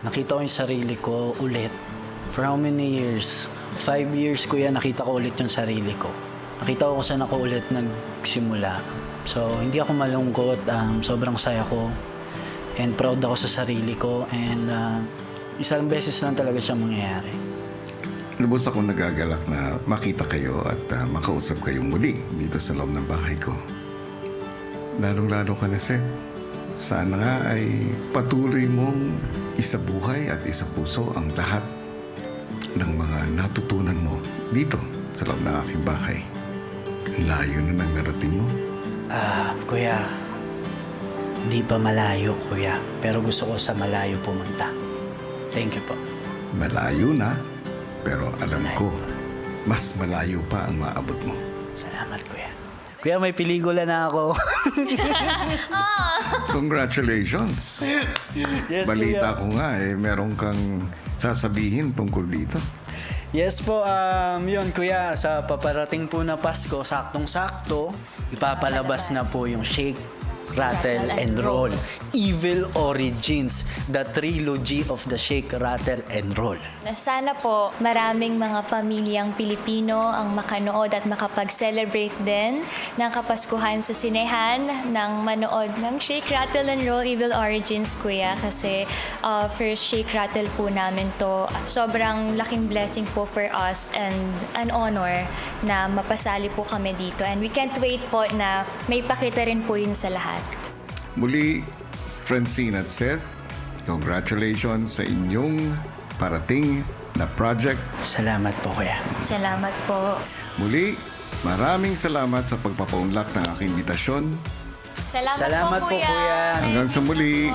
Nakita ko yung sarili ko ulit. For how many years? 5 years, kuya, nakita ko ulit yung sarili ko. Nakita ko kung saan ako ulit nagsimula. So, hindi ako malungkot. Sobrang saya ko. And proud ako sa sarili ko. And isang beses lang talaga siya mangyayari. Lubos akong nagagalak na makita kayo at makausap kayong muli dito sa loob ng bahay ko. Lalong-lalo ka na, Seth. Sana nga ay patuloy mong isabuhay at isapuso ang lahat ng mga natutunan mo dito sa loob ng aking bahay. Layo na nang narating mo. Kuya, di pa malayo, kuya. Pero gusto ko sa malayo pumunta. Thank you po. Malayo na, pero alam ko, mas malayo pa ang maabot mo. Salamat, kuya. Kuya, may pelikula na ako. Congratulations! Yes, Balita kuya. ko nga meron kang sasabihin tungkol dito. Yes po, yun kuya, sa paparating po na Pasko, saktong-sakto, ipapalabas na po yung Shake, Rattle, and Roll. Evil Origins, the trilogy of the Shake, Rattle, and Roll. Sana po maraming mga pamilyang Pilipino ang makanood at makapag-celebrate din ng Kapaskuhan sa sinehan ng manood ng Shake, Rattle, and Roll Evil Origins, kuya. Kasi first Shake, Rattle po namin to. Sobrang laking blessing po for us and an honor na mapasali po kami dito. And we can't wait po na may pakita rin po yun sa lahat. Muli, Francine at Seth, congratulations sa inyong parating na project. Salamat po, kuya. Salamat po. Muli, maraming salamat sa pagpapaunlak ng aking imbitasyon. Salamat Salamat po, kuya. Hanggang sa muli.